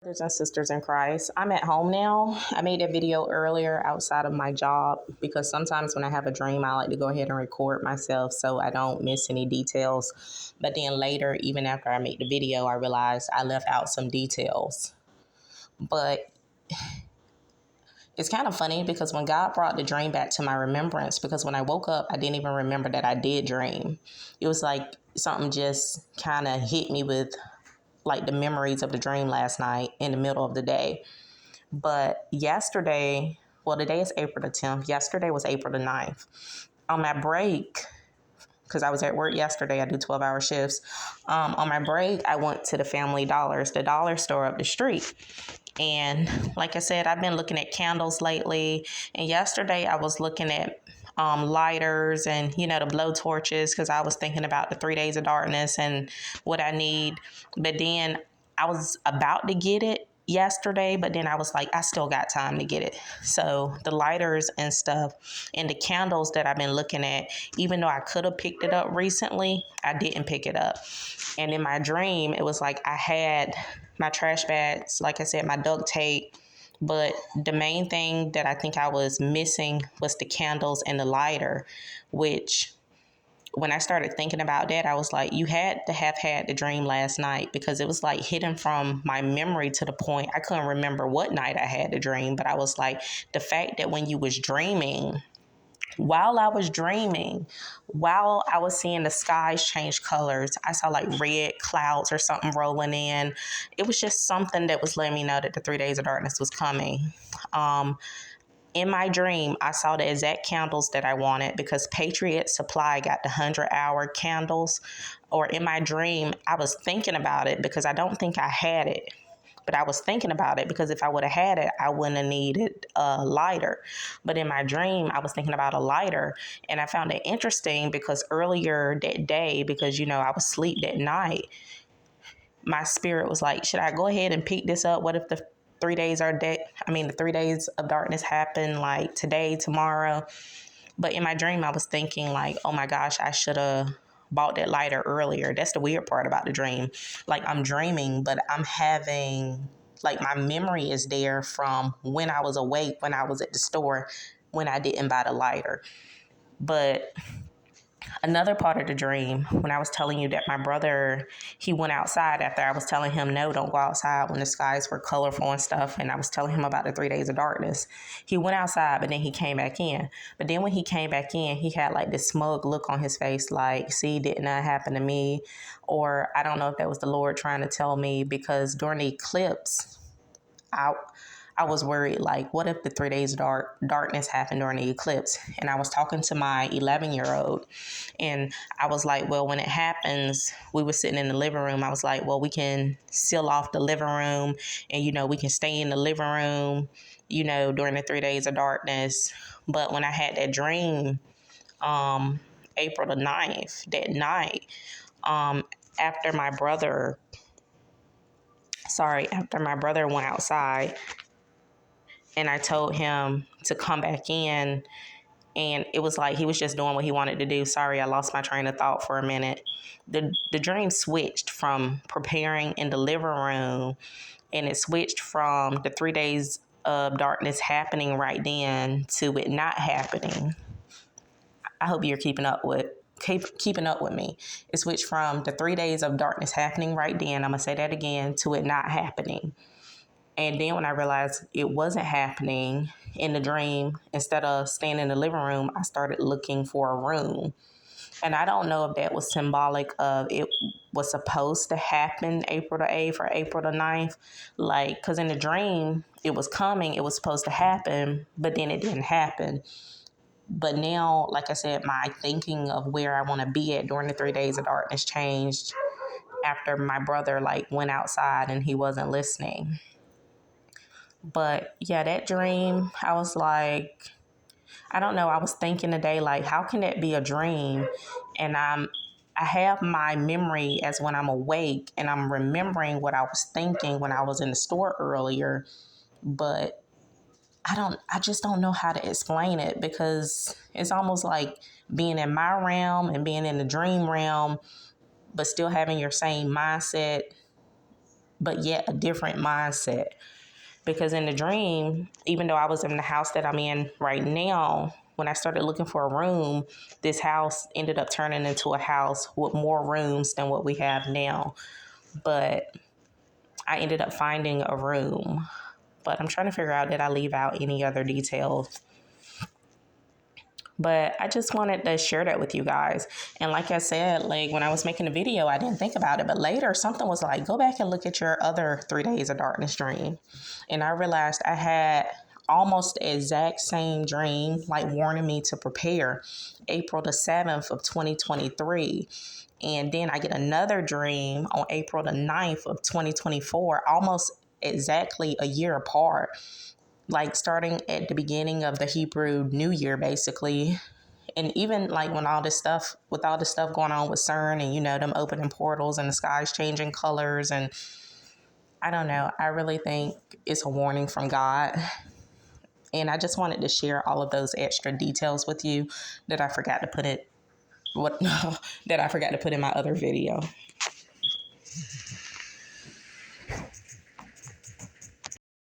Brothers and sisters in Christ, I'm at home now. I made a video earlier outside of my job because sometimes when I have a dream, I like to go ahead and record myself so I don't miss any details. But then later, even after I made the video, I realized I left out some details. But it's kind of funny because when God brought the dream back to my remembrance, because when I woke up, I didn't even remember that I did dream. It was like something just kind of hit me with like the memories of the dream last night in the middle of the day. But yesterday, well, today is April the 10th. Yesterday was April the 9th. On my break, because I was at work yesterday, I do 12-hour shifts. On my break, I went to the Family Dollars, the dollar store up the street. And like I said, I've been looking at candles lately. And yesterday I was looking at lighters and, the blow torches because I was thinking about the 3 days of darkness and what I need. But then I was about to get it yesterday, but then I was like, I still got time to get it. So the lighters and stuff and the candles that I've been looking at, even though I could have picked it up recently, I didn't pick it up. And in my dream, it was like I had my trash bags, like I said, my duct tape. But the main thing that I think I was missing was the candles and the lighter, which when I started thinking about that, I was like, you had to have had the dream last night because it was like hidden from my memory to the point I couldn't remember what night I had the dream. But I was like, the fact that when you was dreaming, while I was dreaming, while I was seeing the skies change colors, I saw like red clouds or something rolling in. It was just something that was letting me know that the 3 days of darkness was coming. In my dream, I saw the exact candles that I wanted because Patriot Supply got the 100-hour candles. Or in my dream, I was thinking about it because I don't think I had it. But I was thinking about it because if I would have had it, I wouldn't have needed a lighter. But in my dream, I was thinking about a lighter. And I found it interesting because earlier that day, because, I was asleep that night, my spirit was like, should I go ahead and pick this up? What if the 3 days the 3 days of darkness happen like today, tomorrow? But in my dream, I was thinking like, oh my gosh, I should have bought that lighter earlier. That's the weird part about the dream. Like I'm dreaming, but I'm having like my memory is there from when I was awake, when I was at the store, when I didn't buy the lighter. But another part of the dream, when I was telling you that my brother, he went outside after I was telling him, no, don't go outside when the skies were colorful and stuff. And I was telling him about the 3 days of darkness. He went outside, but then he came back in. But then when he came back in, he had like this smug look on his face, like, see, didn't that happen to me? Or I don't know if that was the Lord trying to tell me, because during the eclipse, I was worried, like, what if the 3 days of darkness happened during the eclipse? And I was talking to my 11-year-old, and I was like, well, when it happens, we were sitting in the living room. I was like, well, we can seal off the living room, and, we can stay in the living room, during the 3 days of darkness. But when I had that dream, April the 9th, that night, after my brother went outside, and I told him to come back in, and it was like he was just doing what he wanted to do. Sorry, I lost my train of thought for a minute. The dream switched from preparing in the living room, and it switched from the 3 days of darkness happening right then to it not happening. I hope you're keeping up with me. It switched from the 3 days of darkness happening right then, I'm going to say that again, to it not happening. And then when I realized it wasn't happening in the dream, instead of staying in the living room, I started looking for a room. And I don't know if that was symbolic of it was supposed to happen April the 8th or April the 9th. Like, because in the dream, it was coming, it was supposed to happen, but then it didn't happen. But now, like I said, my thinking of where I want to be at during the 3 days of darkness changed after my brother went outside and he wasn't listening. But yeah, that dream, I was like, I don't know. I was thinking today, like, how can that be a dream? And I have my memory as when I'm awake and I'm remembering what I was thinking when I was in the store earlier. But I just don't know how to explain it, because it's almost like being in my realm and being in the dream realm, but still having your same mindset but yet a different mindset. Because in the dream, even though I was in the house that I'm in right now, when I started looking for a room, this house ended up turning into a house with more rooms than what we have now. But I ended up finding a room. But I'm trying to figure out, did I leave out any other details? But I just wanted to share that with you guys. And like I said, like when I was making the video, I didn't think about it. But later, something was like, go back and look at your other 3 Days of Darkness dream. And I realized I had almost the exact same dream, like warning me to prepare, April the 7th of 2023. And then I get another dream on April the 9th of 2024, almost exactly a year apart, like starting at the beginning of the Hebrew New Year, basically. And even like when all this stuff, with all this stuff going on with CERN and, them opening portals and the skies changing colors. And I don't know, I really think it's a warning from God. And I just wanted to share all of those extra details with you that I forgot to put in my other video.